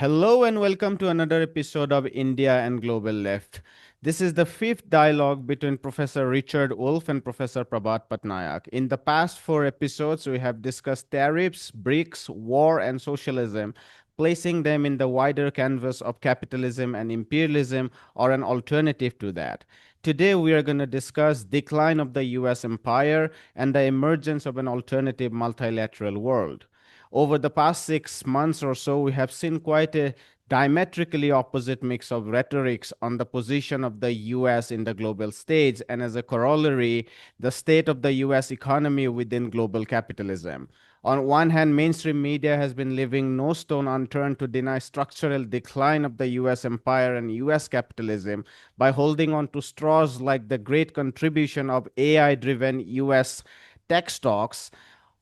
Hello and welcome to another episode of India and Global Left. This is the fifth dialogue between Professor Richard Wolff and Professor Prabhat Patnaik. In the past four episodes, we have discussed tariffs, BRICS, war, and socialism, placing them in the wider canvas of capitalism and imperialism or an alternative to that. Today, we are going to discuss decline of the US empire and the emergence of an alternative multilateral world. Over the past 6 months or so, we have seen quite a diametrically opposite mix of rhetorics on the position of the US in the global stage, and as a corollary, the state of the US economy within global capitalism. On one hand, mainstream media has been leaving no stone unturned to deny structural decline of the US empire and US capitalism by holding on to straws like the great contribution of AI driven US tech stocks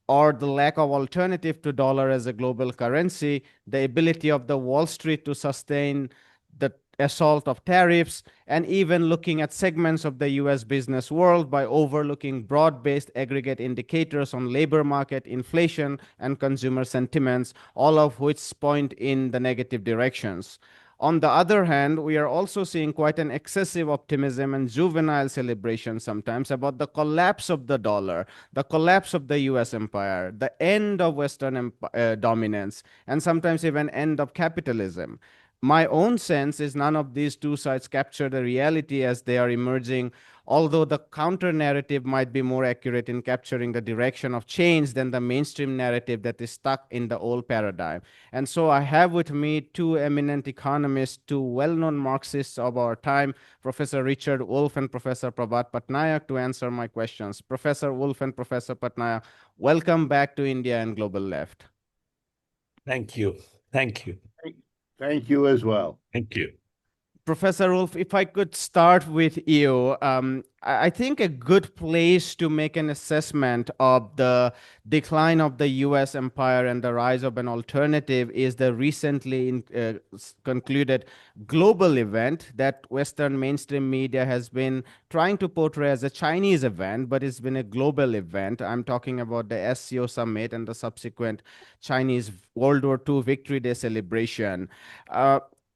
or the lack of alternative to dollar as a global currency, the ability of the Wall Street to sustain the assault of tariffs, and even looking at segments of the US business world by overlooking broad-based aggregate indicators on labor market, inflation, and consumer sentiments, all of which point in the negative directions. On the other hand, we are also seeing quite an excessive optimism and juvenile celebration sometimes about the collapse of the dollar, the collapse of the US empire, the end of Western dominance, and sometimes even end of capitalism. My own sense is none of these two sides capture the reality as they are emerging, although the counter narrative might be more accurate in capturing the direction of change than the mainstream narrative that is stuck in the old paradigm. And so I have with me two eminent economists, two well known Marxists of our time, Professor Richard Wolff and Professor Prabhat Patnaik, to answer my questions. Professor Wolff and Professor Patnaik, welcome back to India and Global Left. Thank you. Thank you. Thank you as well. Thank you. Professor Wolff, if I could start with you, I think a good place to make an assessment of the decline of the US empire and the rise of an alternative is the recently concluded global event that Western mainstream media has been trying to portray as a Chinese event, but it's been a global event. I'm talking about the SCO summit and the subsequent Chinese World War II Victory Day celebration.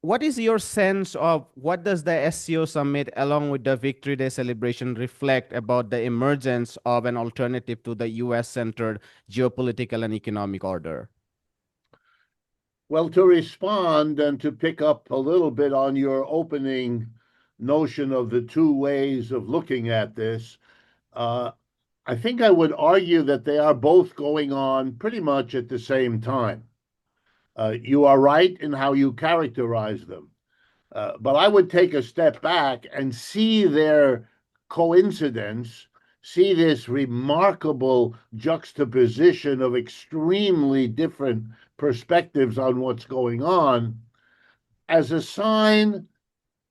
What is your sense of what does the SCO summit along with the Victory Day celebration reflect about the emergence of an alternative to the US-centered geopolitical and economic order? Well, to respond and to pick up a little bit on your opening notion of the two ways of looking at this, I think I would argue that they are both going on pretty much at the same time. You are right in how you characterize them. But I would take a step back and see their coincidence, see this remarkable juxtaposition of extremely different perspectives on what's going on as a sign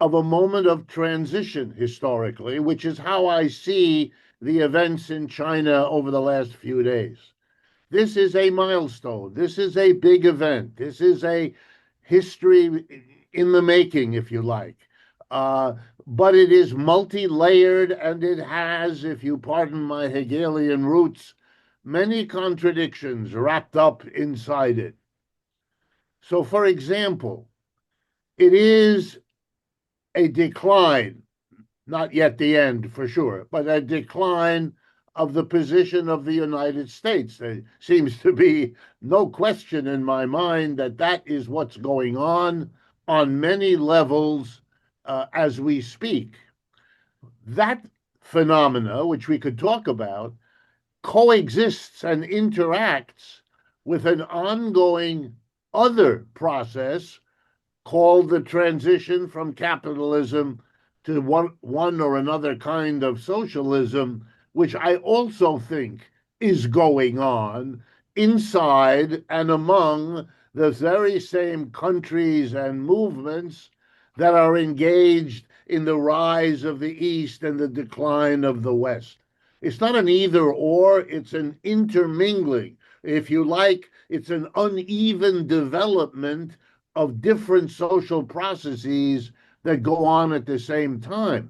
of a moment of transition historically, which is how I see the events in China over the last few days. This is a milestone. This is a big event. This is a history in the making, if you like. But it is multi-layered and it has, if you pardon my Hegelian roots, many contradictions wrapped up inside it. So, for example, it is a decline, not yet the end for sure, but a decline of the position of the United States. There seems to be no question in my mind that that is what's going on many levels as we speak. That phenomena, which we could talk about, coexists and interacts with an ongoing other process called the transition from capitalism to one or another kind of socialism, which I also think is going on inside and among the very same countries and movements that are engaged in the rise of the East and the decline of the West. It's not an either or, it's an intermingling. If you like, it's an uneven development of different social processes that go on at the same time.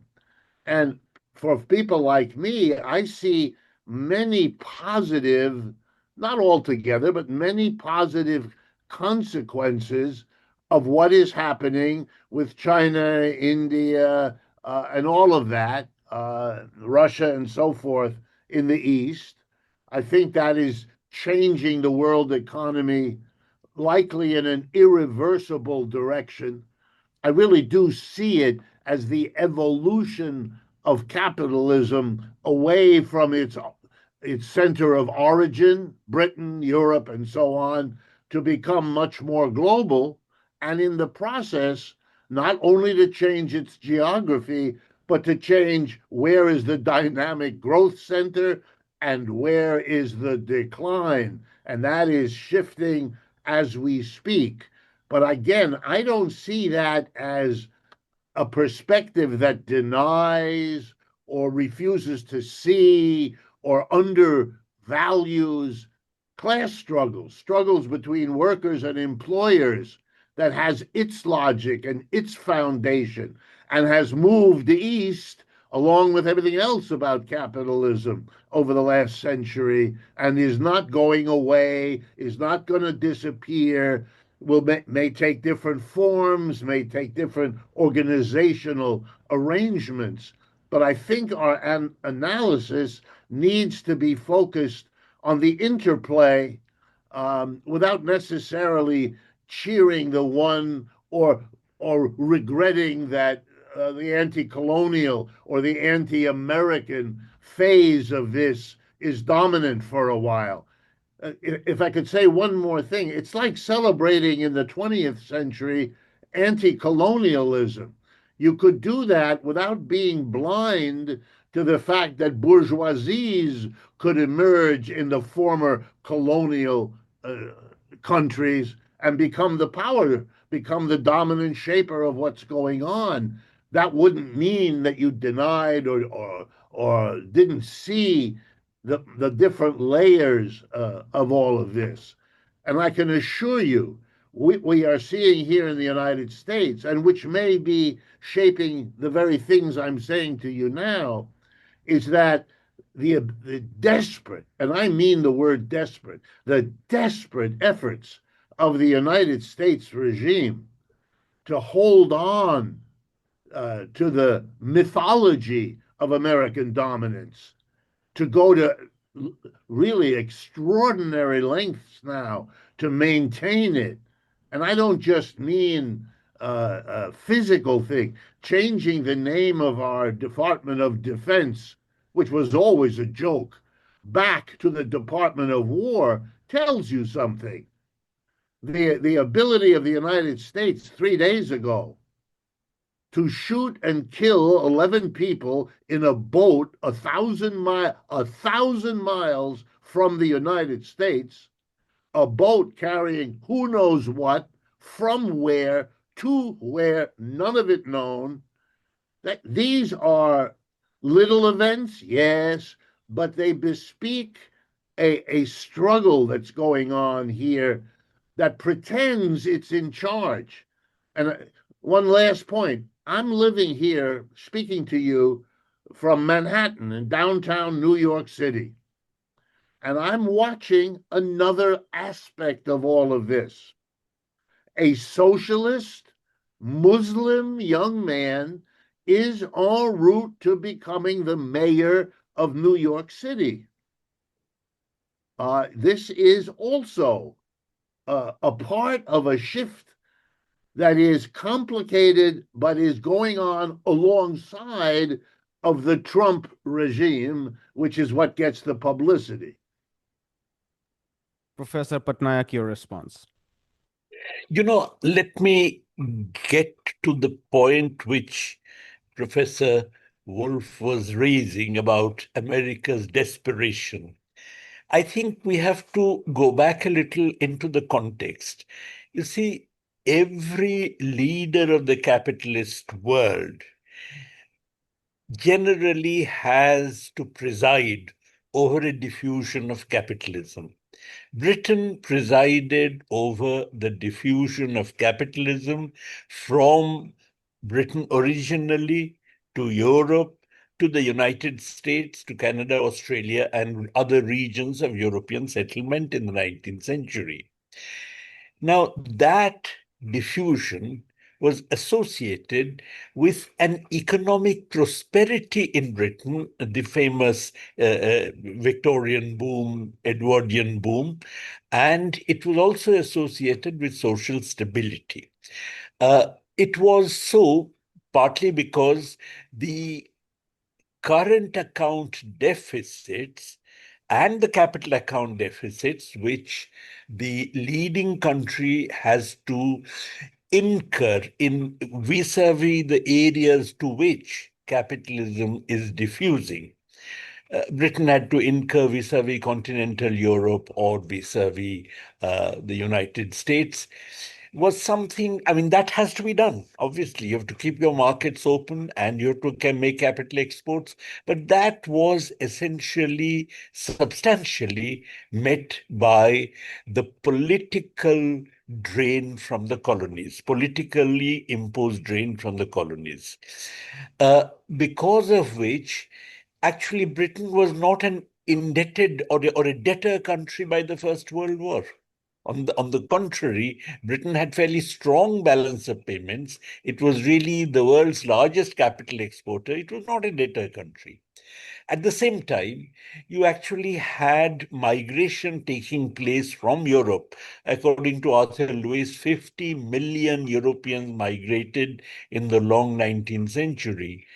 And for people like me, I see many positive, not altogether, but many positive consequences of what is happening with China, India, and all of that, Russia and so forth in the East. I think that is changing the world economy likely in an irreversible direction. I really do see it as the evolution of capitalism away from its center of origin, Britain, Europe, and so on, to become much more global, and in the process, not only to change its geography, but to change where is the dynamic growth center and where is the decline. And that is shifting as we speak. But again, I don't see that as a perspective that denies or refuses to see or undervalues class struggles, struggles between workers and employers, that has its logic and its foundation and has moved east along with everything else about capitalism over the last century and is not going away, is not going to disappear, may take different forms, may take different organizational arrangements. But I think our analysis needs to be focused on the interplay, without necessarily cheering the one or regretting that the anti-colonial or the anti-American phase of this is dominant for a while. If I could say one more thing, it's like celebrating in the 20th century anti-colonialism. You could do that without being blind to the fact that bourgeoisies could emerge in the former colonial countries and become the power, become the dominant shaper of what's going on. That wouldn't mean that you denied or didn't see the different layers of all of this. And I can assure you, we are seeing here in the United States, and which may be shaping the very things I'm saying to you now, is that the desperate, and I mean the word desperate, the desperate efforts of the United States regime to hold on to the mythology of American dominance, to go to really extraordinary lengths now to maintain it. And I don't just mean a physical thing, changing the name of our Department of Defense, which was always a joke, back to the Department of War, tells you something. The ability of the United States 3 days ago to shoot and kill 11 people in a boat 1,000 miles from the United States, a boat carrying who knows what, from where to where, none of it known. That these are little events, yes, but they bespeak a struggle that's going on here that pretends it's in charge. And one last point, I'm living here, speaking to you from Manhattan in downtown New York City. And I'm watching another aspect of all of this. A socialist Muslim young man is en route to becoming the mayor of New York City. This is also a part of a shift that is complicated, but is going on alongside of the Trump regime, which is what gets the publicity. Professor Patnaik, your response. Let me get to the point which Professor Wolff was raising about America's desperation. I think we have to go back a little into the context. You see, every leader of the capitalist world generally has to preside over a diffusion of capitalism. Britain presided over the diffusion of capitalism from Britain originally to Europe, to the United States, to Canada, Australia, and other regions of European settlement in the 19th century. Now, that diffusion was associated with an economic prosperity in Britain, the famous Victorian boom, Edwardian boom, and it was also associated with social stability. It was so partly because the current account deficits and the capital account deficits, which the leading country has to incur in vis-a-vis the areas to which capitalism is diffusing. Britain had to incur vis-a-vis continental Europe or vis-a-vis the United States was something, I mean, that has to be done. Obviously, you have to keep your markets open and you have to make capital exports. But that was essentially, substantially met by the political drain from the colonies, politically imposed drain from the colonies. Because of which, actually, Britain was not an indebted or a debtor country by the First World War. On the contrary, Britain had fairly strong balance of payments. It was really the world's largest capital exporter. It was not a debtor country. At the same time, you actually had migration taking place from Europe. According to Arthur Lewis, 50 million Europeans migrated in the long 19th century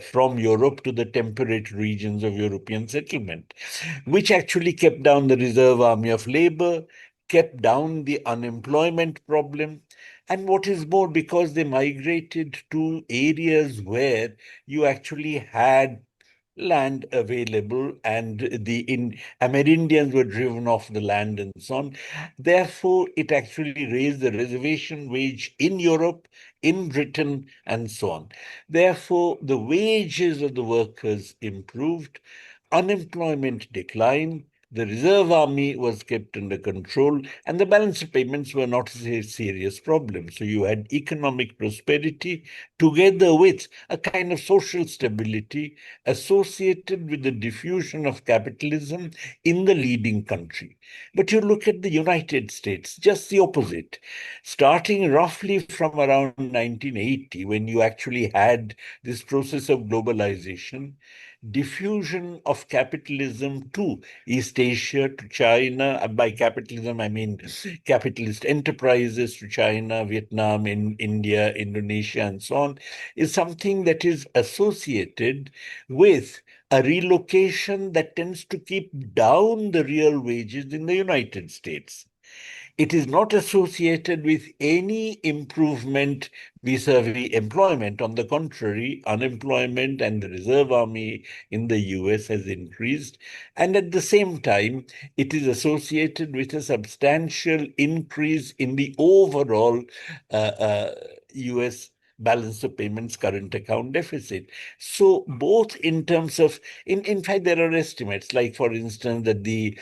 from Europe to the temperate regions of European settlement, which actually kept down the reserve army of labor, kept down the unemployment problem. And what is more, because they migrated to areas where you actually had land available and the Amerindians were driven off the land and so on. Therefore, it actually raised the reservation wage in Europe, in Britain, and so on. Therefore, the wages of the workers improved, unemployment declined, the reserve army was kept under control, and the balance of payments were not a serious problem. So you had economic prosperity together with a kind of social stability associated with the diffusion of capitalism in the leading country. But you look at the United States, just the opposite. Starting roughly from around 1980, when you actually had this process of globalization, diffusion of capitalism to East Asia, to China. By capitalism, I mean capitalist enterprises to China, Vietnam, in India, Indonesia, and so on, is something that is associated with a relocation that tends to keep down the real wages in the United States. It is not associated with any improvement vis-a-vis employment. On the contrary, unemployment and the reserve army in the US has increased. And at the same time, it is associated with a substantial increase in the overall US balance of payments current account deficit. So both in terms of, in fact, there are estimates, like for instance, that the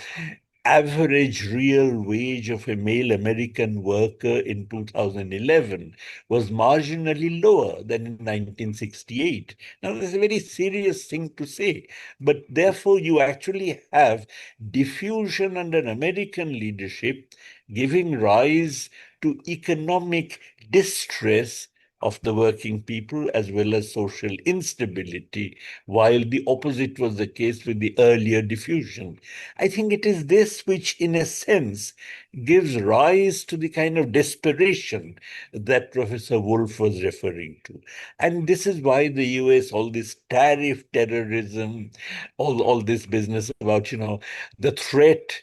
average real wage of a male American worker in 2011 was marginally lower than in 1968. Now, that's a very serious thing to say, but therefore you actually have diffusion under American leadership giving rise to economic distress of the working people as well as social instability, while the opposite was the case with the earlier diffusion. I think it is this which, in a sense, gives rise to the kind of desperation that Professor Wolff was referring to. And this is why the US, all this tariff terrorism, all this business about, the threat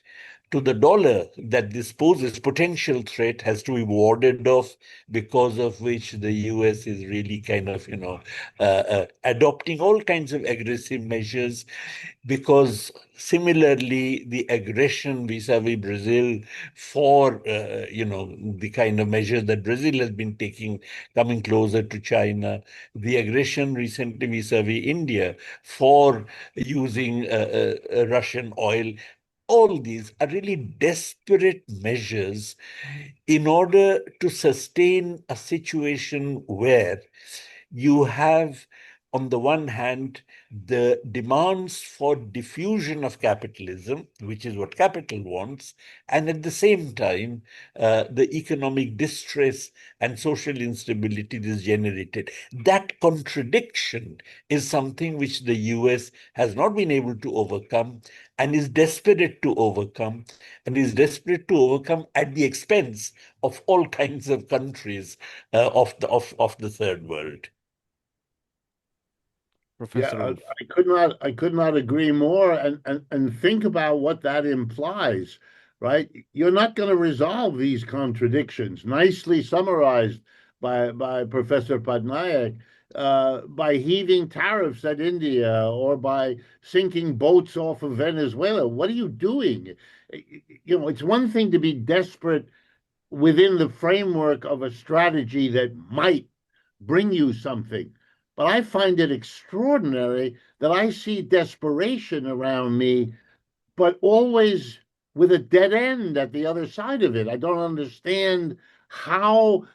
to the dollar that this poses, potential threat, has to be warded off, because of which the US is really kind of, adopting all kinds of aggressive measures, because similarly, the aggression vis-a-vis Brazil for, the kind of measures that Brazil has been taking, coming closer to China, the aggression recently vis-a-vis India for using Russian oil, all these are really desperate measures in order to sustain a situation where you have on the one hand, the demands for diffusion of capitalism, which is what capital wants, and at the same time, the economic distress and social instability is generated. That contradiction is something which the US has not been able to overcome and is desperate to overcome, and is desperate to overcome at the expense of all kinds of countries of the third world. Professor Yeah, Wolff. I could not agree more. And think about what that implies, right? You're not going to resolve these contradictions, nicely summarized by Professor Patnaik, by heaving tariffs at India or by sinking boats off of Venezuela. What are you doing? You know, it's one thing to be desperate within the framework of a strategy that might bring you something. But I find it extraordinary that I see desperation around me, but always with a dead end at the other side of it. I don't understand how.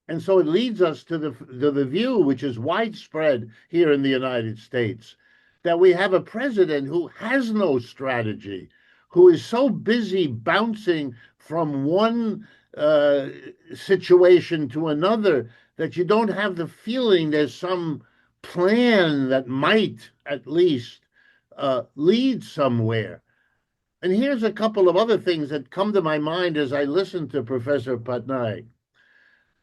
And so it leads us to the view, which is widespread here in the United States, that we have a president who has no strategy, who is so busy bouncing from one situation to another that you don't have the feeling there's some plan that might at least lead somewhere. And here's a couple of other things that come to my mind as I listen to Professor Patnaik.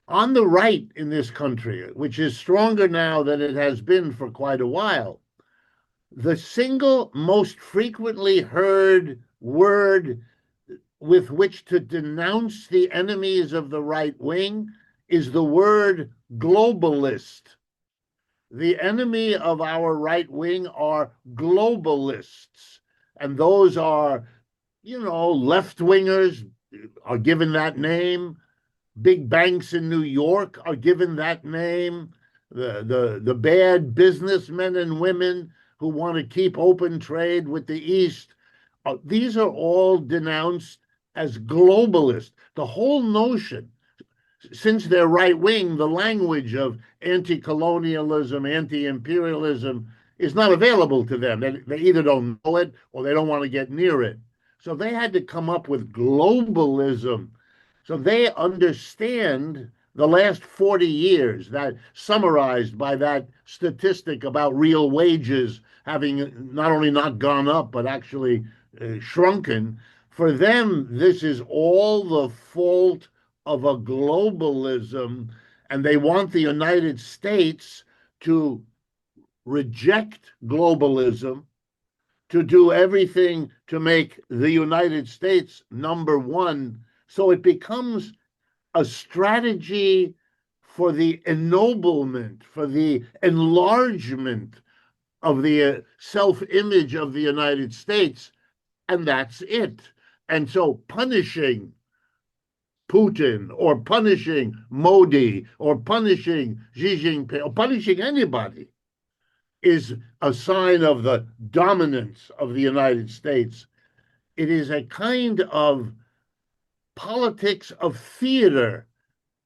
On the right in this country, which is stronger now than it has been for quite a while, the single most frequently heard word with which to denounce the enemies of the right wing is the word globalist. The enemy of our right wing are globalists. And those are, you know, left wingers are given that name. Big banks in New York are given that name. The bad businessmen and women who want to keep open trade with the East, these are all denounced as globalist. The whole notion, since they're right wing, the language of anti colonialism, anti imperialism is not available to them. They either don't know it or they don't want to get near it. So they had to come up with globalism. So they understand the last 40 years, that summarized by that statistic about real wages having not only not gone up, but actually shrunken. For them, this is all the fault of a globalism, and they want the United States to reject globalism, to do everything to make the United States number one. So it becomes a strategy for the ennoblement, for the enlargement of the self image of the United States, and that's it. And so punishing Putin or punishing Modi or punishing Xi Jinping or punishing anybody is a sign of the dominance of the United States. It is a kind of politics of theater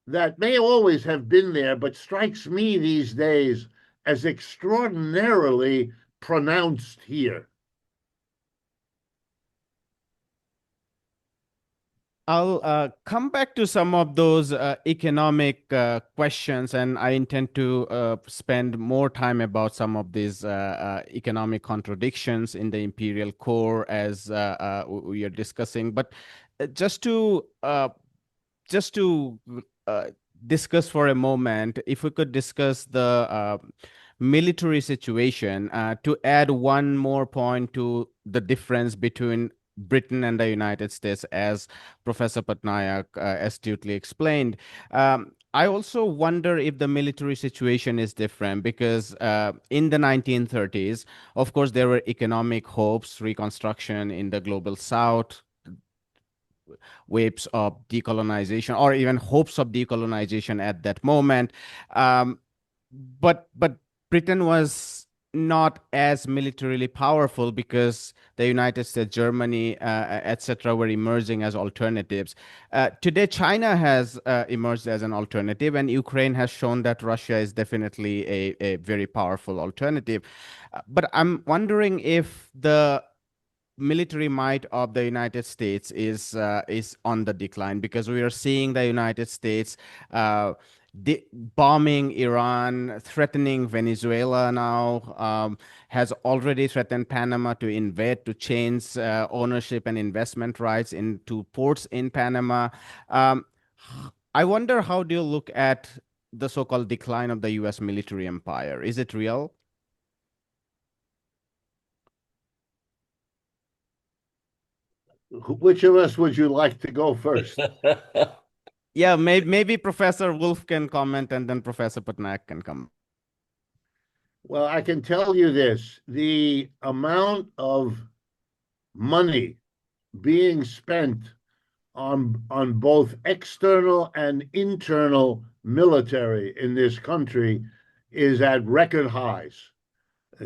that may always have been there, but strikes me these days as extraordinarily pronounced here. I'll come back to some of those economic questions, and I intend to spend more time about some of these economic contradictions in the imperial core as we are discussing. But just to just to discuss for a moment, if we could discuss the military situation, to add one more point to the difference between Britain and the United States, as Professor Patnaik astutely explained. I also wonder if the military situation is different because in the 1930s, of course, there were economic hopes, reconstruction in the global south, waves of decolonization, or even hopes of decolonization at that moment. But Britain was not as militarily powerful because the United States, Germany, etc., were emerging as alternatives. Today, China has emerged as an alternative, and Ukraine has shown that Russia is definitely a very powerful alternative. But I'm wondering if the military might of the United States is on the decline, because we are seeing the United States bombing Iran, threatening Venezuela now, has already threatened Panama to invade, to change ownership and investment rights into ports in Panama. Um, I wonder, how do you look at the so-called decline of the U.S. military empire? Is it real? Which of us would you like to go first? Yeah, maybe Professor Wolff can comment, and then Professor Patnaik can come. Well, I can tell you this, the amount of money being spent on both external and internal military in this country is at record highs.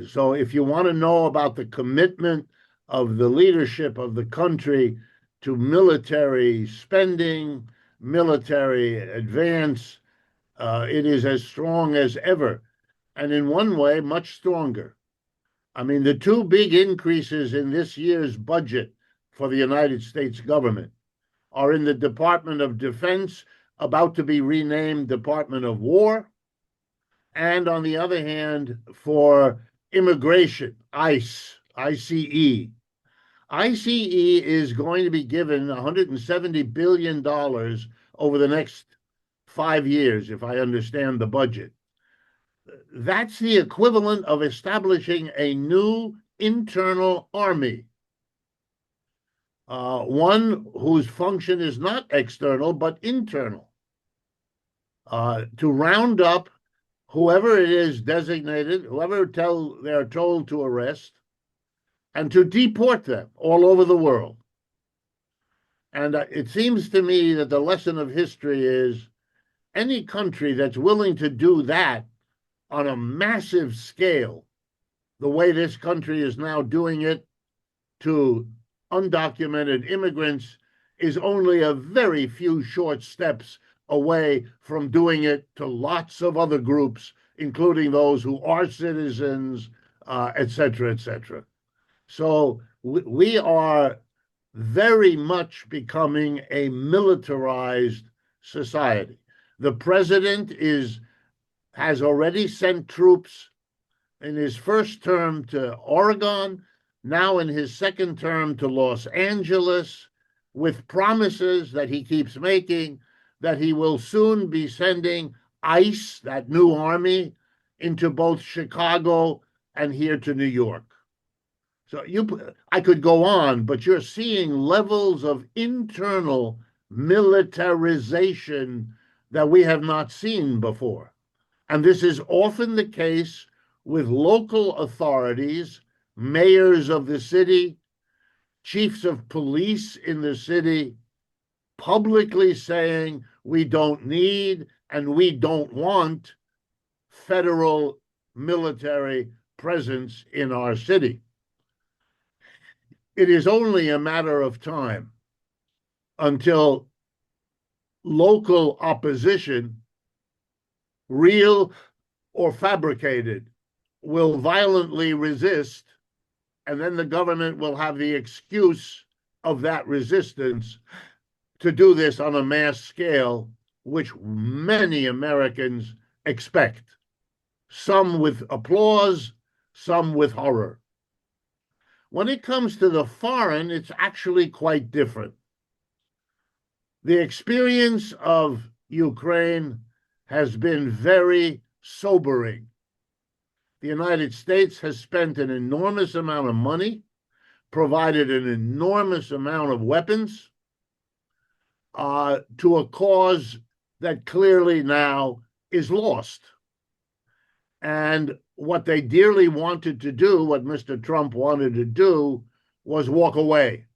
So if you want to know about the commitment of the leadership of the country to military spending, military advance, it is as strong as ever. And in one way, much stronger. I mean, the two big increases in this year's budget for the United States government are in the Department of Defense, about to be renamed Department of War, and on the other hand, for immigration, ICE. ICE is going to be given $170 billion over the next 5 years, if I understand the budget. That's the equivalent of establishing a new internal army, one whose function is not external but internal, to round up whoever it is designated, whoever they're told to arrest, and to deport them all over the world. And it seems to me that the lesson of history is any country that's willing to do that on a massive scale, the way this country is now doing it to undocumented immigrants, is only a very few short steps away from doing it to lots of other groups, including those who are citizens, et cetera, et cetera. So we are very much becoming a militarized society. The president has already sent troops in his first term to Oregon, now in his second term to Los Angeles, with promises that he keeps making that he will soon be sending ICE, that new army, into both Chicago and here to New York. So I could go on, but you're seeing levels of internal militarization that we have not seen before. And this is often the case with local authorities, mayors of the city, chiefs of police in the city, publicly saying we don't need and we don't want federal military presence in our city. It is only a matter of time until local opposition, real or fabricated, will violently resist, and then the government will have the excuse of that resistance to do this on a mass scale, which many Americans expect, some with applause, some with horror. When it comes to the foreign, it's actually quite different. The experience of Ukraine has been very sobering. The United States has spent an enormous amount of money, provided an enormous amount of weapons to a cause that clearly now is lost. And what they dearly wanted to do, what Mr. Trump wanted to do, was walk away,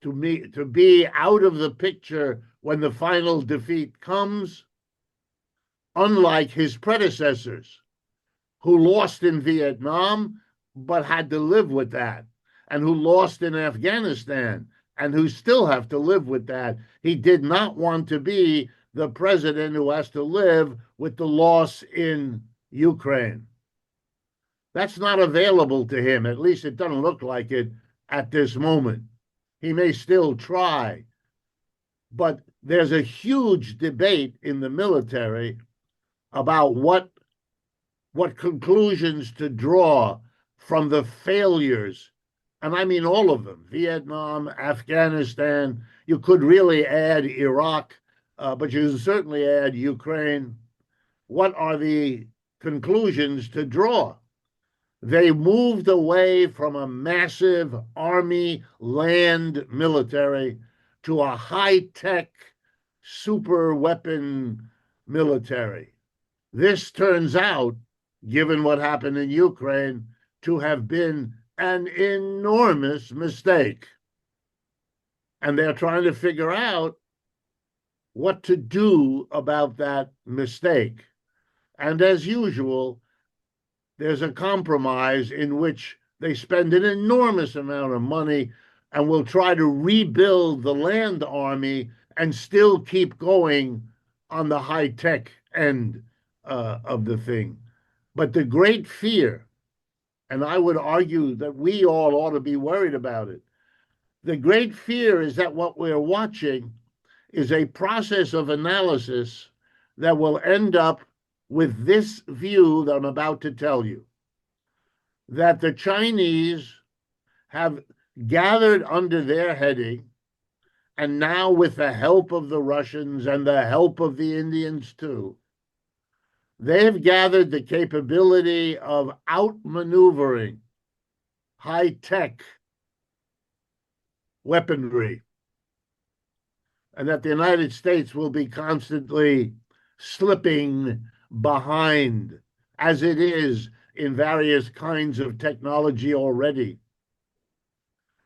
to be out of the picture when the final defeat comes, unlike his predecessors, who lost in Vietnam but had to live with that, and who lost in Afghanistan and who still have to live with that. He did not want to be the president who has to live with the loss in Ukraine. That's not available to him. At least it doesn't look like it at this moment. He may still try, but there's a huge debate in the military about what conclusions to draw from the failures, and I mean all of them: Vietnam, Afghanistan. You could really add Iraq, but you can certainly add Ukraine. What are the conclusions to draw? They moved away from a massive army land military to a high-tech super weapon military. This turns out, given what happened in Ukraine, to have been an enormous mistake. And they're trying to figure out what to do about that mistake. And as usual, there's a compromise in which they spend an enormous amount of money and will try to rebuild the land army and still keep going on the high-tech end of the thing. But the great fear, and I would argue that we all ought to be worried about it, the great fear is that what we're watching is a process of analysis that will end up with this view that I'm about to tell you, that the Chinese have gathered under their heading, and now with the help of the Russians and the help of the Indians too, they've gathered the capability of outmaneuvering high-tech weaponry, and that the United States will be constantly slipping behind, as it is in various kinds of technology already.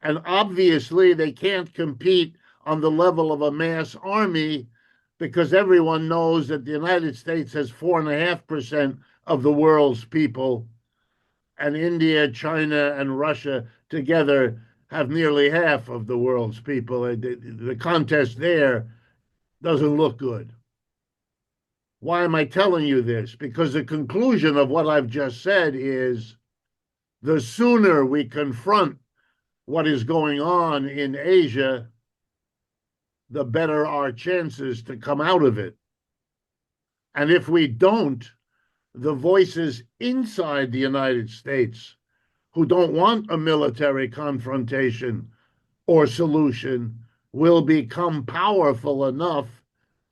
And obviously, they can't compete on the level of a mass army because everyone knows that the United States has 4.5% of the world's people, and India, China, and Russia together have nearly half of the world's people. The contest there doesn't look good. Why am I telling you this? Because the conclusion of what I've just said is the sooner we confront what is going on in Asia, the better our chances to come out of it. And if we don't, the voices inside the United States who don't want a military confrontation or solution will become powerful enough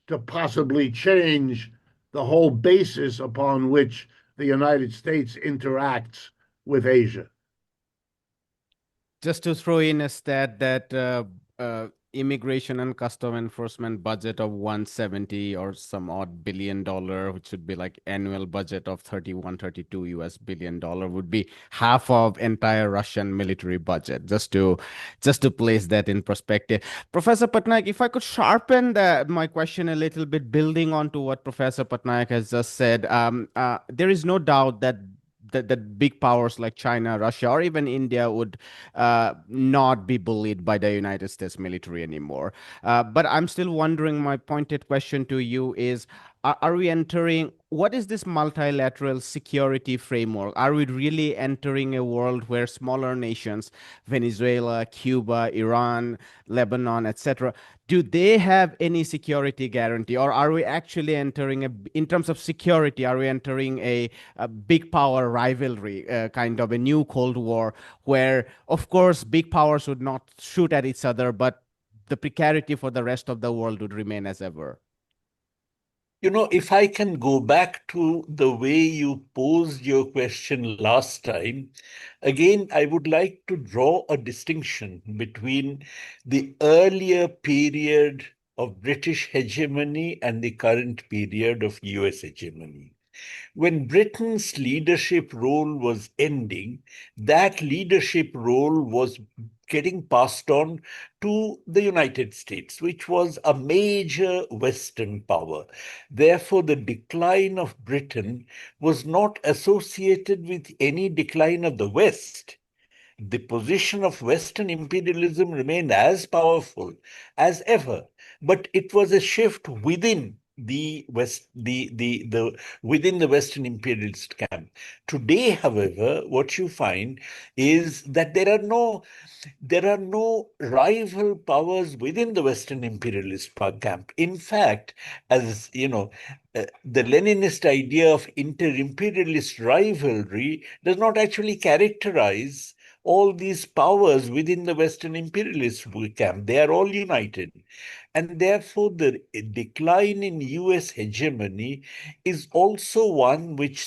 to possibly change the whole basis upon which the United States interacts with Asia. Just to throw in a stat that immigration and custom enforcement budget of 170 or some odd $1 billion, which should be like annual budget of 31, 32 US $1 billion, would be half of entire Russian military budget. Just to place that in perspective. Professor Patnaik, if I could sharpen my question a little bit, building on to what Professor Patnaik has just said, there is no doubt that big powers like China, Russia, or even India would not be bullied by the United States military anymore. But I'm still wondering, my pointed question to you is, are we entering, what is this multilateral security framework? Are we really entering a world where smaller nations, Venezuela, Cuba, Iran, Lebanon, etc., do they have any security guarantee? Or are we actually entering, in terms of security, are we entering a big power rivalry, kind of a new Cold War, where, of course, big powers would not shoot at each other, but the precarity for the rest of the world would remain as ever? You know, if I can go back to the way you posed your question last time, again, I would like to draw a distinction between the earlier period of British hegemony and the current period of US hegemony. When Britain's leadership role was ending, that leadership role was getting passed on to the United States, which was a major Western power. Therefore, the decline of Britain was not associated with any decline of the West. The position of Western imperialism remained as powerful as ever, but it was a shift within the West, the within the Western imperialist camp. Today, however, what you find is that there are no rival powers within the Western imperialist camp. In fact, as you know, the Leninist idea of inter-imperialist rivalry does not actually characterize all these powers within the Western imperialist camp. They are all united. And therefore, the decline in US hegemony is also one which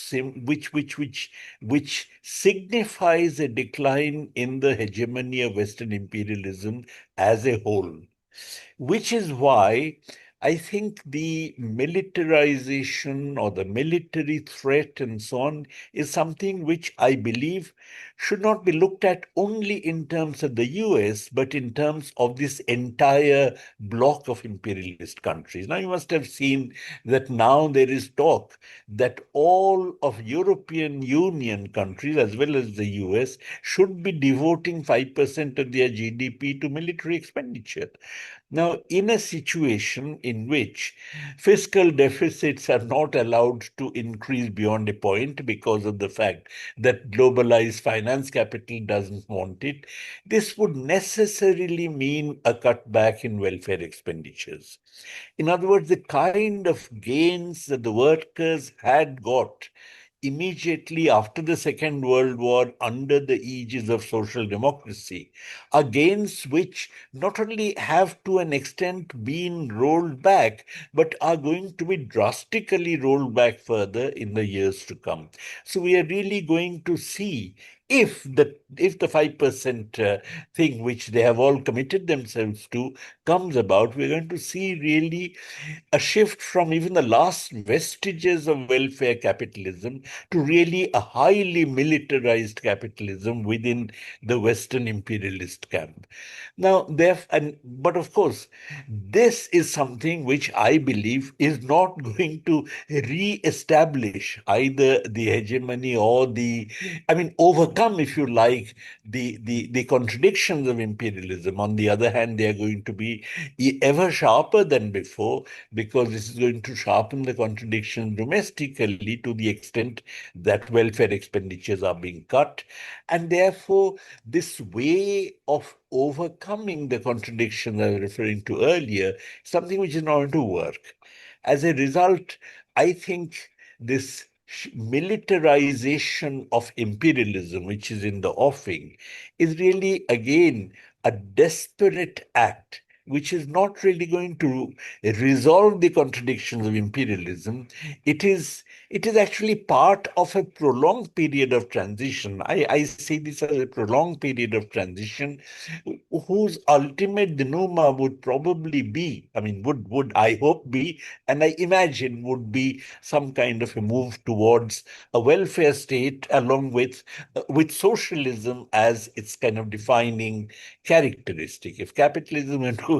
signifies a decline in the hegemony of Western imperialism as a whole, which is why I think the militarization or the military threat and so on is something which I believe should not be looked at only in terms of the US, but in terms of this entire block of imperialist countries. Now, you must have seen that now there is talk that all of European Union countries, as well as the US, should be devoting 5% of their GDP to military expenditure. Now, in a situation in which fiscal deficits are not allowed to increase beyond a point because of the fact that globalized finance capital doesn't want it, this would necessarily mean a cutback in welfare expenditures. In other words, the kind of gains that the workers had got immediately after the Second World War under the aegis of social democracy are gains which not only have to an extent been rolled back, but are going to be drastically rolled back further in the years to come. So we are really going to see if the 5% thing which they have all committed themselves to comes about, we're going to see really a shift from even the last vestiges of welfare capitalism to really a highly militarized capitalism within the Western imperialist camp. Now, but of course, this is something which I believe is not going to re-establish either the hegemony or overcome, if you like, the contradictions of imperialism. On the other hand, they are going to be ever sharper than before, because this is going to sharpen the contradictions domestically to the extent that welfare expenditures are being cut. And therefore, this way of overcoming the contradictions I was referring to earlier, something which is not going to work. As a result, I think this militarization of imperialism, which is in the offing, is really, again, a desperate act which is not really going to resolve the contradictions of imperialism. It is actually part of a prolonged period of transition. I see this as a prolonged period of transition whose ultimate denouement would probably be, would I hope be, and I imagine would be some kind of a move towards a welfare state along with socialism as its kind of defining characteristic. If capitalism were to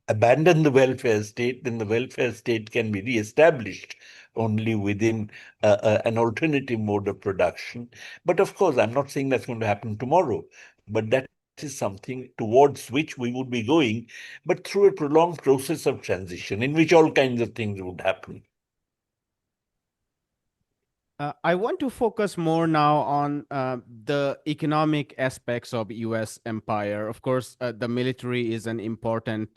abandon the welfare state, then the welfare state can be re-established only within an alternative mode of production. But of course, I'm not saying that's going to happen tomorrow, but that is something towards which we would be going, but through a prolonged process of transition in which all kinds of things would happen. I want to focus more now on the economic aspects of U.S. empire. Of course, the military is an important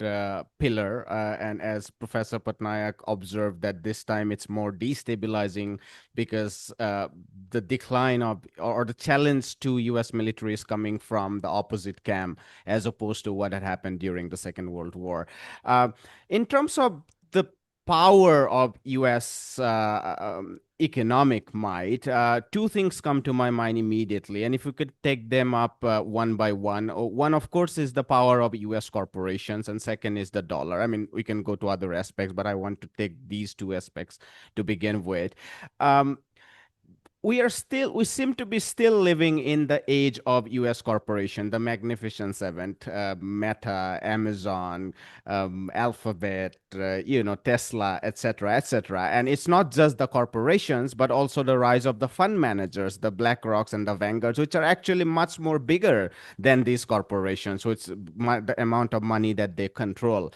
pillar, and as Professor Patnaik observed, that this time it's more destabilizing because the decline of or the challenge to U.S. military is coming from the opposite camp, as opposed to what had happened during the Second World War. Uh, in terms of the power of U.S. Economic might, two things come to my mind immediately, and if we could take them up one by one. One, of course, is the power of U.S. corporations, and second is the dollar. I mean, we can go to other aspects, but I want to take these two aspects to begin with. Um, we seem to be still living in the age of US corporation, the Magnificent Seven, Meta, Amazon, Alphabet, Tesla, etc., etc. And it's not just the corporations, but also the rise of the fund managers, the BlackRocks and the Vanguards, which are actually much more bigger than these corporations. So it's the amount of money that they control.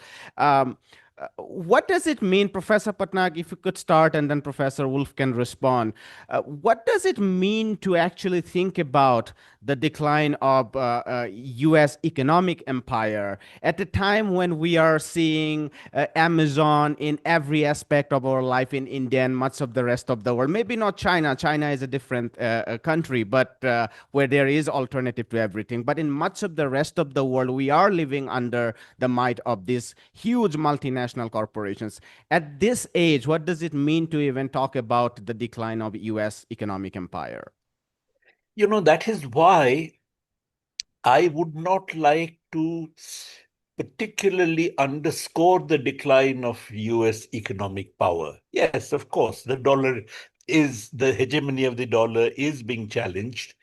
What does it mean, Professor Patnaik, if you could start and then Professor Wolff can respond? What does it mean to actually think about the decline of US economic empire at a time when we are seeing Amazon in every aspect of our life in India and much of the rest of the world? Maybe not China. China is a different country, but where there is alternative to everything. But in much of the rest of the world, we are living under the might of these huge multinational corporations. At this age, what does it mean to even talk about the decline of US economic empire? That is why I would not like to particularly underscore the decline of US economic power. Yes, of course, the hegemony of the dollar is being challenged.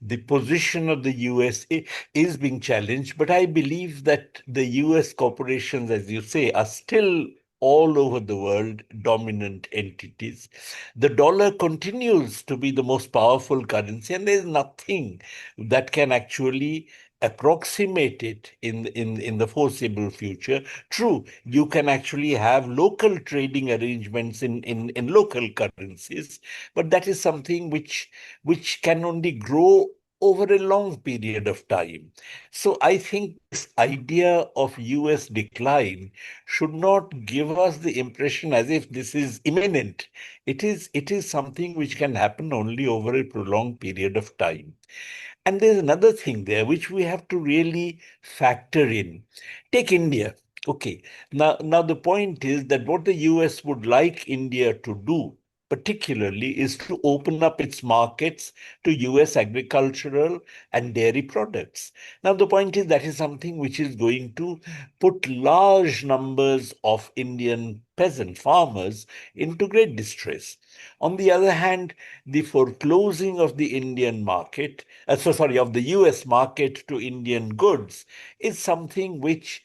The position of the US is being challenged, but I believe that the US corporations, as you say, are still all over the world dominant entities. The dollar continues to be the most powerful currency, and there's nothing that can actually approximate it in the foreseeable future. True, you can actually have local trading arrangements in local currencies, but that is something which can only grow over a long period of time. So I think this idea of US decline should not give us the impression as if this is imminent. It is something which can happen only over a prolonged period of time. And there's another thing there which we have to really factor in. Take India. Okay. Now the point is that what the US would like India to do, particularly, is to open up its markets to US agricultural and dairy products. Now, the point is that is something which is going to put large numbers of Indian peasant farmers into great distress. On the other hand, the foreclosing of the Indian market, of the US market to Indian goods is something which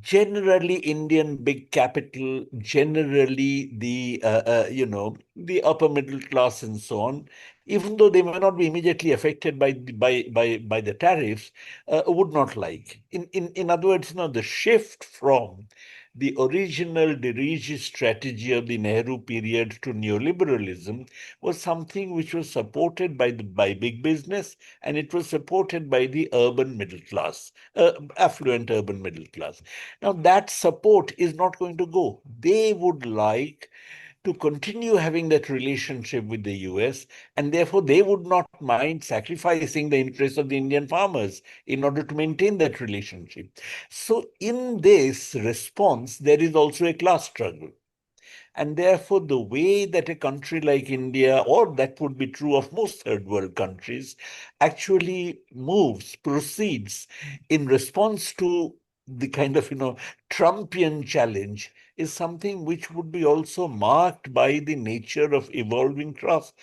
generally Indian big capital, generally the upper middle class and so on, even though they may not be immediately affected by the tariffs, would not like. In other words, the shift from the original dirigist strategy of the Nehru period to neoliberalism was something which was supported by big business, and it was supported by the urban middle class, affluent urban middle class. Now, that support is not going to go. They would like to continue having that relationship with the US, and therefore they would not mind sacrificing the interests of the Indian farmers in order to maintain that relationship. So, in this response, there is also a class struggle. And therefore, the way that a country like India, or that would be true of most third world countries, actually proceeds in response to the kind of, Trumpian challenge is something which would be also marked by the nature of evolving class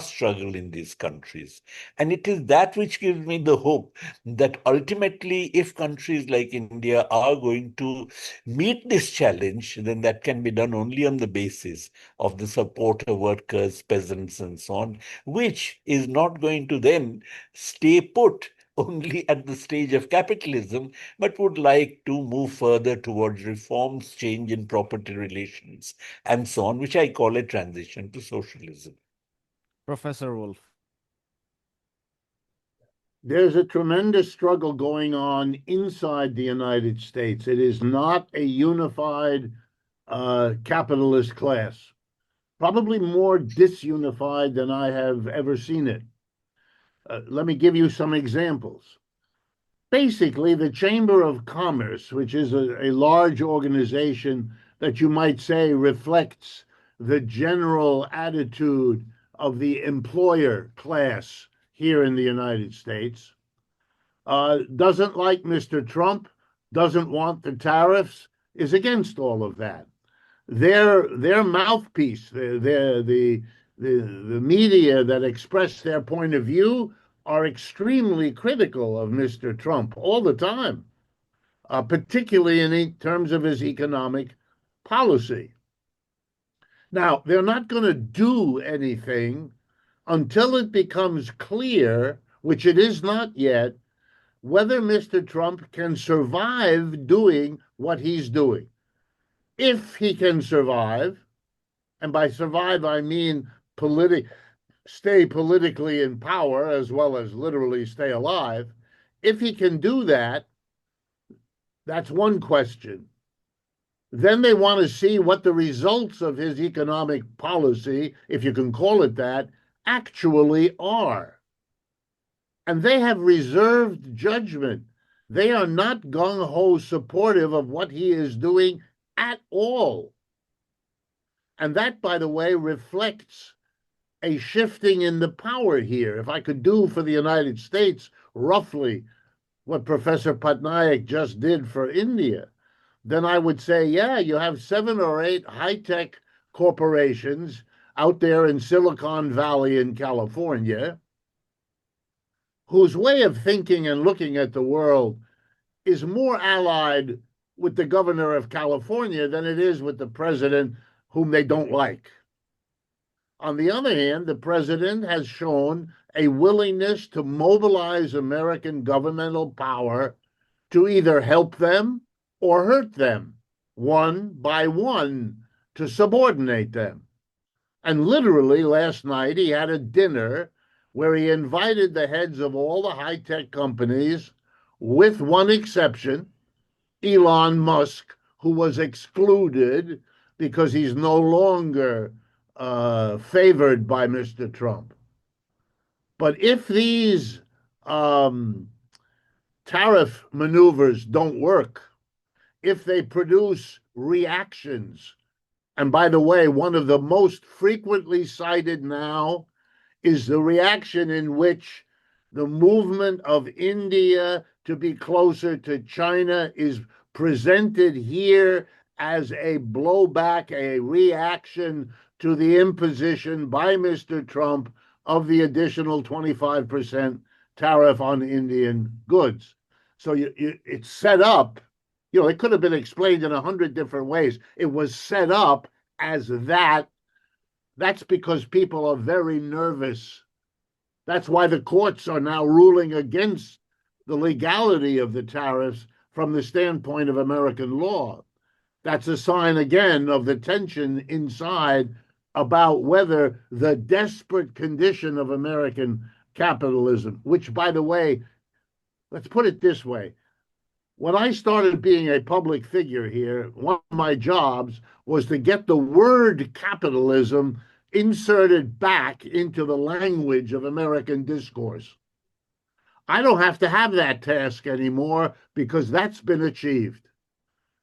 struggle in these countries. And it is that which gives me the hope that ultimately, if countries like India are going to meet this challenge, then that can be done only on the basis of the support of workers, peasants, and so on, which is not going to then stay put only at the stage of capitalism, but would like to move further towards reforms, change in property relations, and so on, which I call a transition to socialism. Professor Wolff. There's a tremendous struggle going on inside the United States. It is not a unified capitalist class, probably more disunified than I have ever seen it. Let me give you some examples. Basically, the Chamber of Commerce, which is a large organization that you might say reflects the general attitude of the employer class here in the United States, doesn't like Mr. Trump, doesn't want the tariffs, is against all of that. Their mouthpiece, the media that express their point of view are extremely critical of Mr. Trump all the time, particularly in terms of his economic policy. Now, they're not going to do anything until it becomes clear, which it is not yet, whether Mr. Trump can survive doing what he's doing. If he can survive, and by survive I mean stay politically in power as well as literally stay alive, if he can do that, that's one question. Then they want to see what the results of his economic policy, if you can call it that, actually are. And they have reserved judgment. They are not gung ho supportive of what he is doing at all. And that, by the way, reflects a shifting in the power here. If I could do for the United States roughly what Professor Patnaik just did for India, then I would say, yeah, you have 7 or 8 high-tech corporations out there in Silicon Valley in California whose way of thinking and looking at the world is more allied with the governor of California than it is with the president whom they don't like. On the other hand, the president has shown a willingness to mobilize American governmental power to either help them or hurt them, one by one, to subordinate them. And literally last night he had a dinner where he invited the heads of all the high-tech companies, with one exception, Elon Musk, who was excluded because he's no longer favored by Mr. Trump. But if these tariff maneuvers don't work, if they produce reactions, and by the way, one of the most frequently cited now is the reaction in which the movement of India to be closer to China is presented here as a blowback, a reaction to the imposition by Mr. Trump of the additional 25% tariff on Indian goods. So it's set up, it could have been explained in 100 different ways. It was set up as that. That's because people are very nervous. That's why the courts are now ruling against the legality of the tariffs from the standpoint of American law. That's a sign, again, of the tension inside about whether the desperate condition of American capitalism, which, by the way, let's put it this way. When I started being a public figure here, one of my jobs was to get the word capitalism inserted back into the language of American discourse. I don't have to have that task anymore because that's been achieved.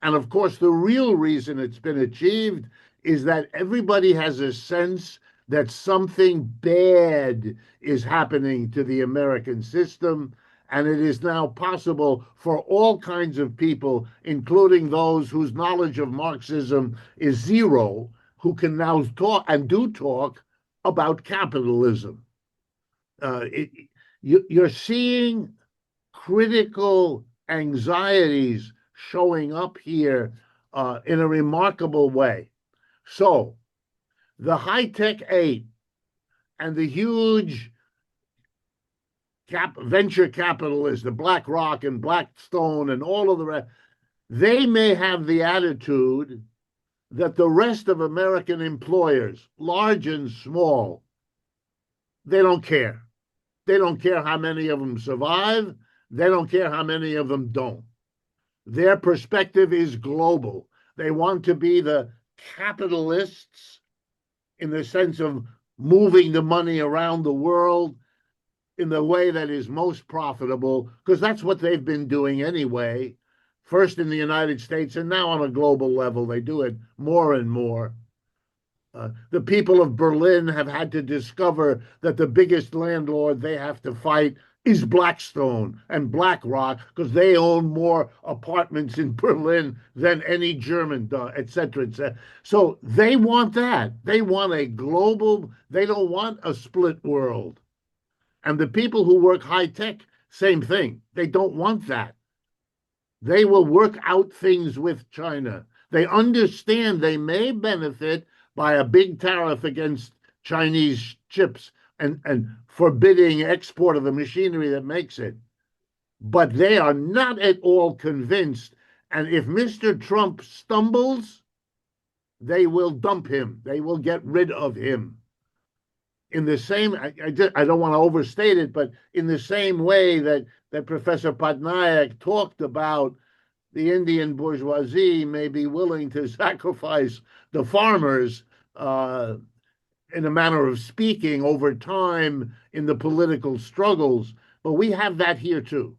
And of course, the real reason it's been achieved is that everybody has a sense that something bad is happening to the American system. And it is now possible for all kinds of people, including those whose knowledge of Marxism is zero, who can now talk and do talk about capitalism. You're seeing critical anxieties showing up here in a remarkable way. So the high-tech 8 and the huge venture capitalists, the BlackRock and Blackstone and all of the rest, they may have the attitude that the rest of American employers, large and small, they don't care. They don't care how many of them survive. They don't care how many of them don't. Their perspective is global. They want to be the capitalists in the sense of moving the money around the world in the way that is most profitable, because that's what they've been doing anyway, first in the United States and now on a global level. They do it more and more. The people of Berlin have had to discover that the biggest landlord they have to fight is Blackstone and BlackRock because they own more apartments in Berlin than any German does, et cetera, et cetera. So they want that. They want a global, they don't want a split world. And the people who work high tech, same thing. They don't want that. They will work out things with China. They understand they may benefit by a big tariff against Chinese chips and forbidding export of the machinery that makes it. But they are not at all convinced. And if Mr. Trump stumbles, they will dump him. They will get rid of him. In the same, I don't want to overstate it, but in the same way that Professor Patnaik talked about the Indian bourgeoisie may be willing to sacrifice the farmers, in a manner of speaking, over time in the political struggles. But we have that here too.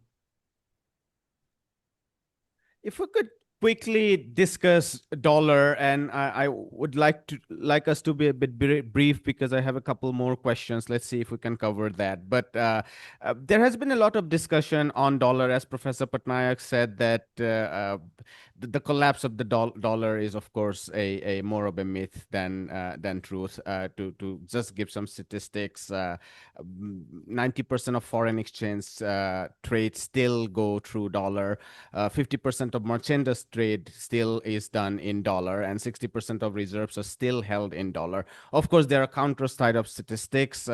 If we could quickly discuss dollar, and I would like us to be a bit brief because I have a couple more questions. Let's see if we can cover that. But there has been a lot of discussion on dollar, as Professor Patnaik said, that the collapse of the dollar is, of course, a more of a myth than truth. To just give some statistics, 90% of foreign exchange trade still go through dollar. 50% of merchandise trade still is done in dollar, and 60% of reserves are still held in dollar. Of course, there are counter side of statistics.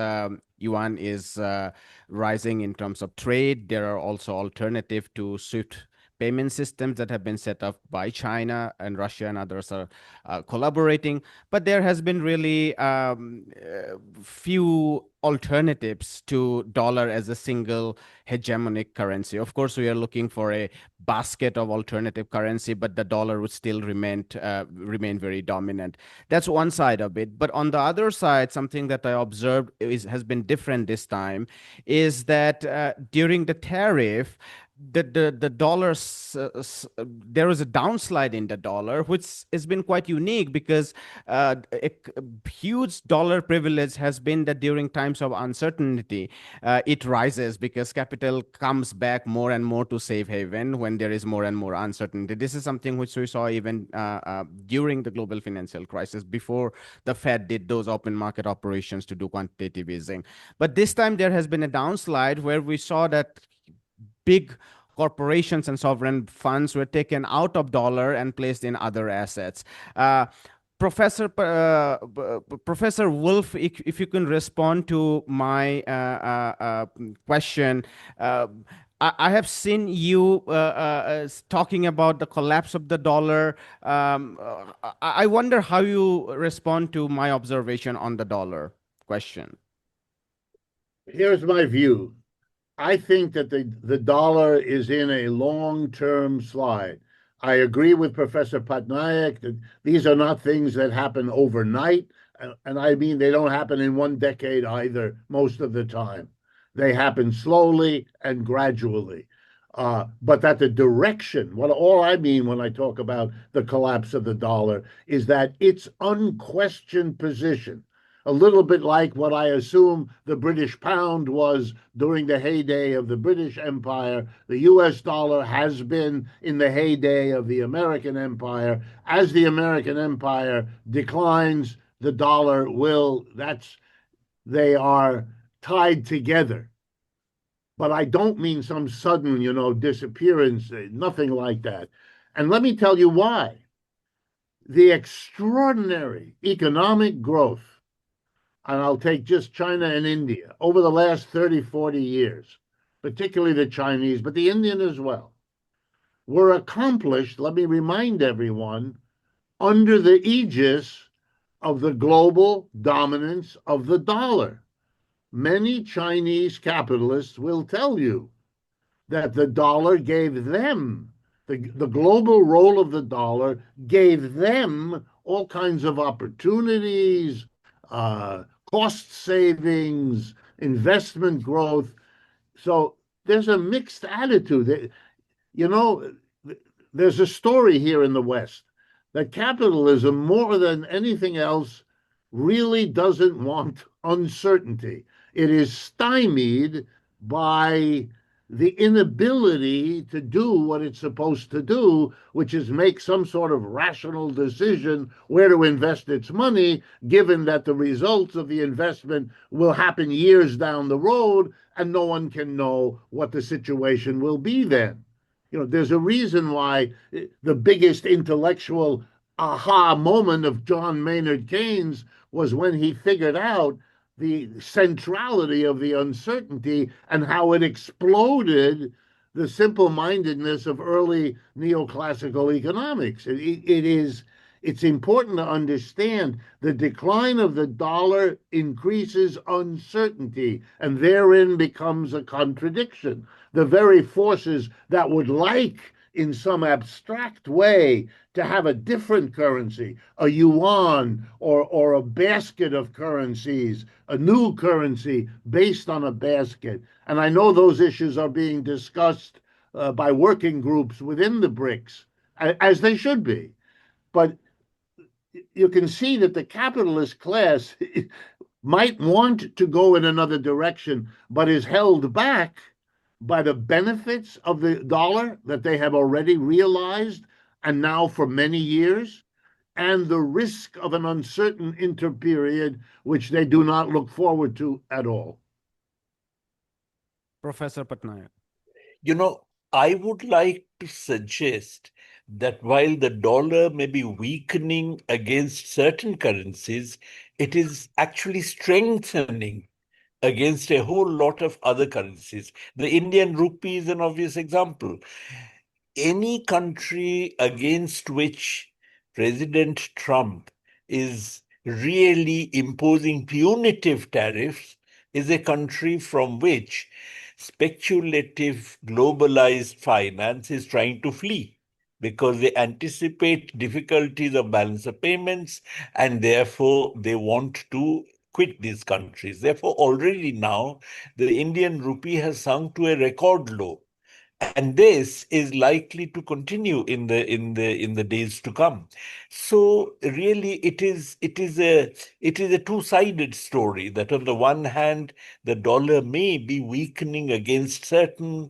Yuan is rising in terms of trade. There are also alternative to SWIFT payment systems that have been set up by China, and Russia and others are collaborating. But there has been really few alternatives to dollar as a single hegemonic currency. Of course, we are looking for a basket of alternative currency, but the dollar would still remain very dominant. That's one side of it. But on the other side, something that I observed has been different this time is that during the tariff, the dollar, there was a downslide in the dollar, which has been quite unique because a huge dollar privilege has been that during times of uncertainty, it rises because capital comes back more and more to safe haven when there is more and more uncertainty. This is something which we saw even during the global financial crisis, before the Fed did those open market operations to do quantitative easing. But this time there has been a downslide where we saw that big corporations and sovereign funds were taken out of dollar and placed in other assets. Professor Wolff, if you can respond to my question. I have seen you talking about the collapse of the dollar. I wonder how you respond to my observation on the dollar question. Here's my view. I think that the dollar is in a long-term slide. I agree with Professor Patnaik that these are not things that happen overnight. And I mean, they don't happen in one decade either, most of the time. They happen slowly and gradually. But that the direction, what all I mean when I talk about the collapse of the dollar, is that its unquestioned position, a little bit like what I assume the British pound was during the heyday of the British Empire. The US dollar has been in the heyday of the American Empire. As the American Empire declines, the dollar will, they are tied together. But I don't mean some sudden, disappearance, nothing like that. And let me tell you why. The extraordinary economic growth, and I'll take just China and India, over the last 30, 40 years, particularly the Chinese, but the Indian as well, were accomplished, let me remind everyone, under the aegis of the global dominance of the dollar. Many Chinese capitalists will tell you that the dollar gave them, the global role of the dollar gave them all kinds of opportunities, cost savings, investment growth. So there's a mixed attitude. There's a story here in the West that capitalism, more than anything else, really doesn't want uncertainty. It is stymied by the inability to do what it's supposed to do, which is make some sort of rational decision where to invest its money, given that the results of the investment will happen years down the road and no one can know what the situation will be then. There's a reason why the biggest intellectual aha moment of John Maynard Keynes was when he figured out the centrality of the uncertainty and how it exploded the simple mindedness of early neoclassical economics. It's important to understand the decline of the dollar increases uncertainty, and therein becomes a contradiction. The very forces that would like, in some abstract way, to have a different currency, a yuan or a basket of currencies, a new currency based on a basket. And I know those issues are being discussed by working groups within the BRICS, as they should be. But you can see that the capitalist class might want to go in another direction, but is held back by the benefits of the dollar that they have already realized and now for many years, and the risk of an uncertain interperiod, which they do not look forward to at all. Professor Patnaik. I would like to suggest that while the dollar may be weakening against certain currencies, it is actually strengthening against a whole lot of other currencies. The Indian rupee is an obvious example. Any country against which President Trump is really imposing punitive tariffs is a country from which speculative globalized finance is trying to flee because they anticipate difficulties of balance of payments and therefore they want to quit these countries. Therefore, already now, the Indian rupee has sunk to a record low. And this is likely to continue in the days to come. So really, it is a two-sided story. That on the one hand, the dollar may be weakening against certain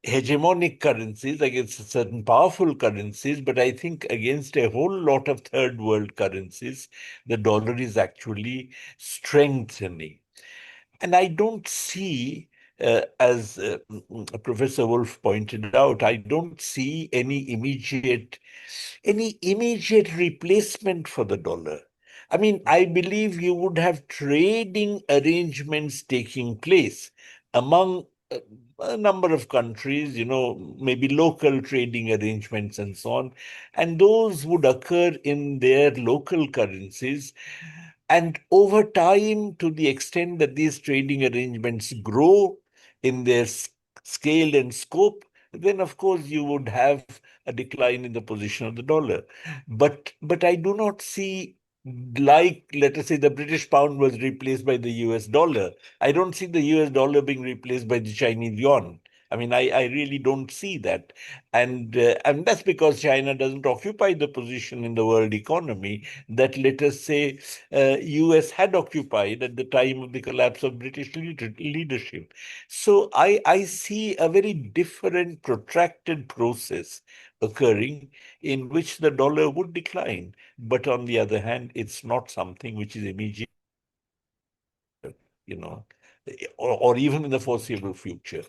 hegemonic currencies, against certain powerful currencies, but I think against a whole lot of third world currencies, the dollar is actually strengthening. And I don't see, as Professor Wolff pointed out, I don't see any immediate replacement for the dollar. I mean, I believe you would have trading arrangements taking place among a number of countries, maybe local trading arrangements and so on. And those would occur in their local currencies. And over time, to the extent that these trading arrangements grow in their scale and scope, then of course you would have a decline in the position of the dollar. But I do not see, like, let us say, the British pound was replaced by the US dollar. I don't see the US dollar being replaced by the Chinese yuan. I mean, I really don't see that. And that's because China doesn't occupy the position in the world economy that, let us say, US had occupied at the time of the collapse of British leadership. So I see a very different, protracted process occurring in which the dollar would decline. But on the other hand, it's not something which is immediate, you know, or even in the foreseeable future.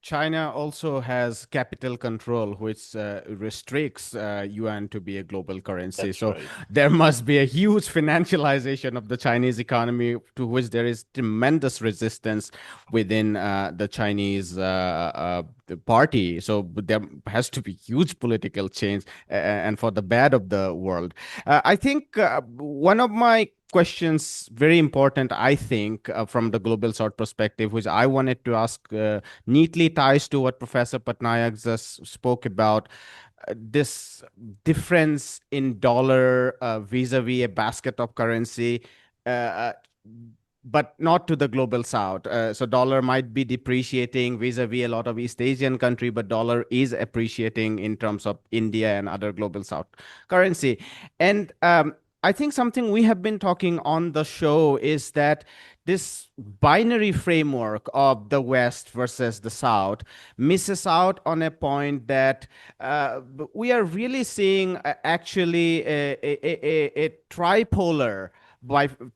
China also has capital control, which restricts yuan to be a global currency. That's So right. there must be a huge financialization of the Chinese economy, to which there is tremendous resistance within the Chinese the party. So there has to be huge political change, and for the bad of the world. I think one of my questions, very important, I think, from the global south perspective, which I wanted to ask, neatly ties to what Professor Patnaik just spoke about. This difference in dollar vis-a-vis a basket of currency, uh, but not to the global south. So dollar might be depreciating vis-a-vis a lot of East Asian country, but dollar is appreciating in terms of India and other global south currency. And I think something we have been talking on the show is that this binary framework of the West versus the South misses out on a point that we are really seeing actually a tripolar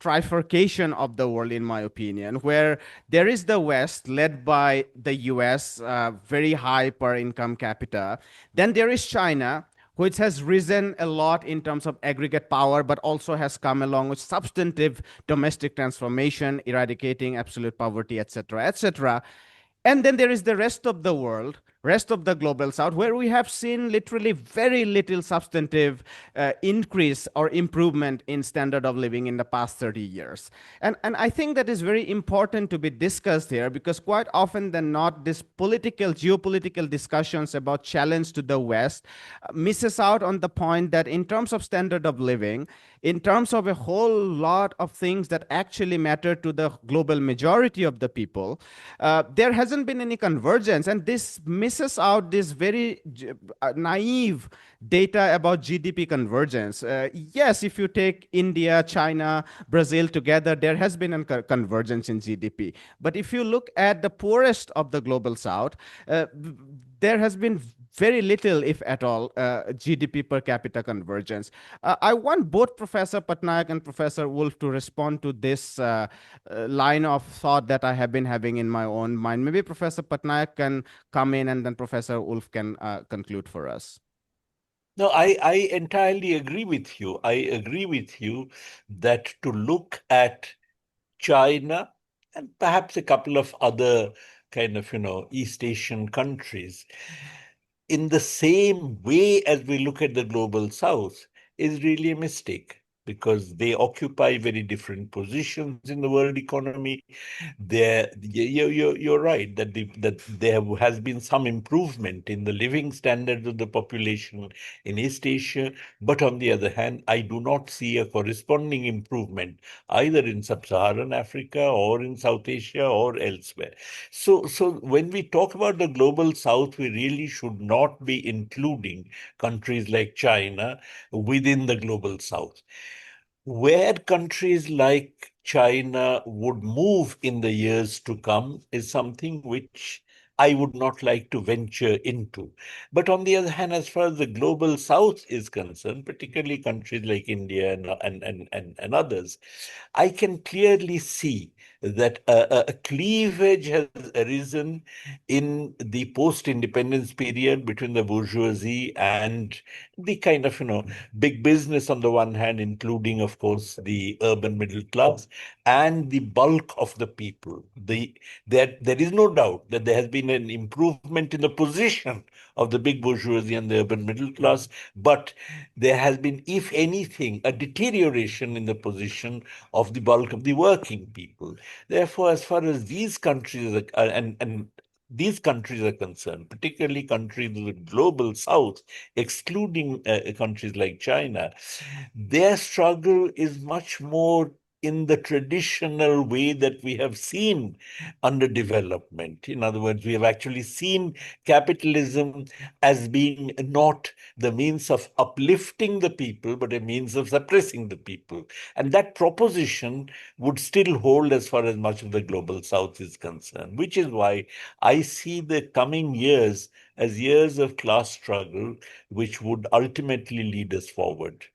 trifurcation of the world, in my opinion, where there is the West led by the US, very high per income capita. Then there is China, which has risen a lot in terms of aggregate power, but also has come along with substantive domestic transformation, eradicating absolute poverty, etc., etc. And then there is the rest of the world, rest of the global south, where we have seen literally very little substantive increase or improvement in standard of living in the past 30 years. And I think that is very important to be discussed here, because quite often than not, this political, geopolitical discussions about challenge to the West misses out on the point that in terms of standard of living, in terms of a whole lot of things that actually matter to the global majority of the people, there hasn't been any convergence. And this misses out this very naive data about GDP convergence. Yes, if you take India, China, Brazil together, there has been a convergence in GDP. But if you look at the poorest of the global south, there has been very little, if at all, GDP per capita convergence. I want both Professor Patnaik and Professor Wolff to respond to this line of thought that I have been having in my own mind. Maybe Professor Patnaik can come in, and then Professor Wolff can conclude for us. No, I entirely agree with you. I agree with you that to look at China and perhaps a couple of other kind of, East Asian countries in the same way as we look at the global south is really a mistake, because they occupy very different positions in the world economy. You're right that there has been some improvement in the living standards of the population in East Asia, but on the other hand, I do not see a corresponding improvement either in sub-Saharan Africa or in South Asia or elsewhere. So when we talk about the global South, we really should not be including countries like China within the global South. Where countries like China would move in the years to come is something which I would not like to venture into. But on the other hand, as far as the global south is concerned, particularly countries like India and others, I can clearly see that a cleavage has arisen in the post-independence period between the bourgeoisie and the kind of, big business on the one hand, including, of course, the urban middle class and the bulk of the people. There is no doubt that there has been an improvement in the position of the big bourgeoisie and the urban middle class, but there has been, if anything, a deterioration in the position of the bulk of the working people. Therefore, as far as these countries and these countries are concerned, particularly countries of the global south, excluding countries like China, their struggle is much more in the traditional way that we have seen under development. In other words, we have actually seen capitalism as being not the means of uplifting the people, but a means of suppressing the people. And that proposition would still hold as far as much of the global south is concerned, which is why I see the coming years as years of class struggle, which would ultimately lead us forward.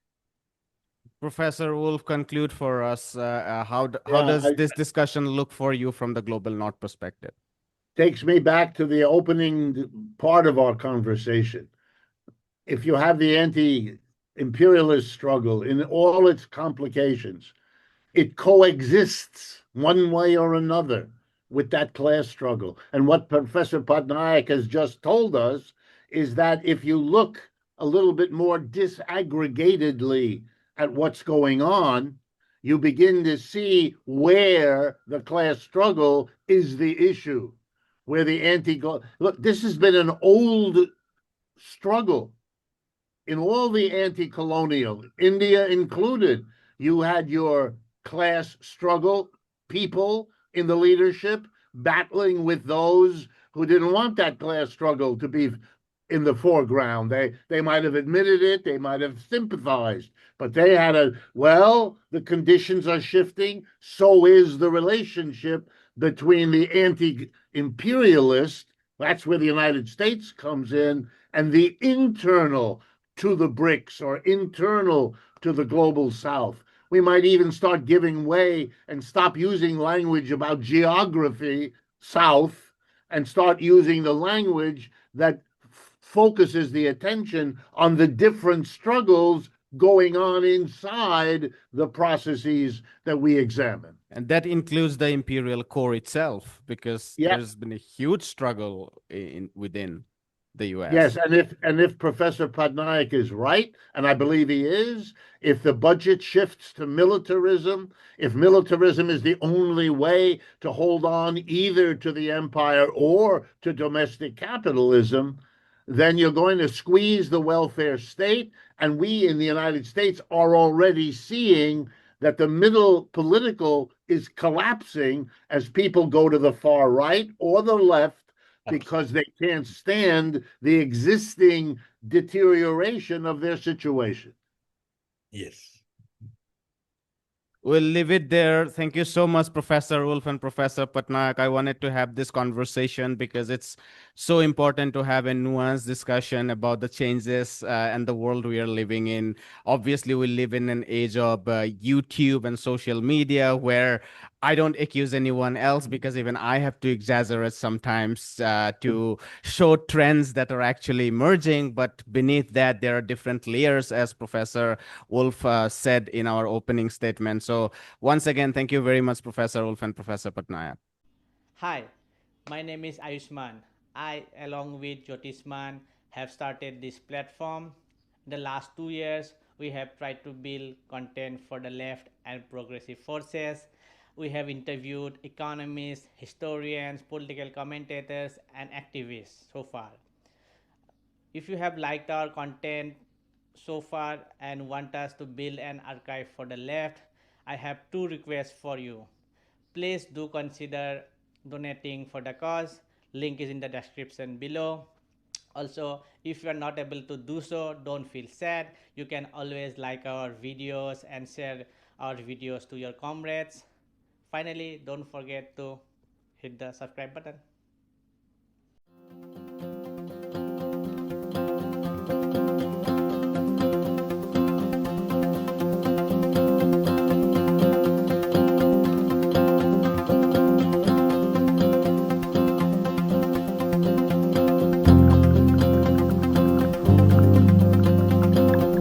Professor Wolff, conclude for us. How Yeah, does this discussion look for you from the global north perspective? takes me back to the opening part of our conversation. If you have the anti-imperialist struggle in all its complications, it coexists one way or another with that class struggle. And what Professor Patnaik has just told us is that if you look a little bit more disaggregatedly at what's going on, you begin to see where the class struggle is the issue, where the look, this has been an old struggle in all the anti-colonial, India included. You had your class struggle, people in the leadership battling with those who didn't want that class struggle to be in the foreground. They might have admitted it, they might have sympathized, but they had a, well, the conditions are shifting, so is the relationship between the anti-imperialist, that's where the United States comes in, and the internal to the BRICS or internal to the global south. We might even start giving way and stop using language about geography south and start using the language that focuses the attention on the different struggles going on inside the processes that we examine. And that includes the imperial core itself, because Yeah, there's been a huge struggle within the yes, US. and if Professor Patnaik is right, and I believe he is, if the budget shifts to militarism, if militarism is the only way to hold on either to the empire or to domestic capitalism, then you're going to squeeze the welfare state. And we in the United States are already seeing that the middle political is collapsing as people go to the far right or the left because they can't stand the existing deterioration of their situation. Yes. We'll leave it there. Thank you so much, Professor Wolff and Professor Patnaik. I wanted to have this conversation because it's so important to have a nuanced discussion about the changes and the world we are living in. Obviously, we live in an age of YouTube and social media where I don't accuse anyone else, because even I have to exaggerate sometimes to show trends that are actually emerging. But beneath that, there are different layers, as Professor Wolff said in our opening statement. So, once again, thank you very much, Professor Wolff and Professor Patnaik. Hi, my name is Ayushman. I, along with Jyotisman, have started this platform. In the last 2 years, we have tried to build content for the left and progressive forces. We have interviewed economists, historians, political commentators, and activists so far. If you have liked our content so far and want us to build an archive for the left, I have two requests for you. Please do consider donating for the cause. Link is in the description below. Also, if you are not able to do so, don't feel sad. You can always like our videos and share our videos to your comrades. Finally, don't forget to hit the subscribe button.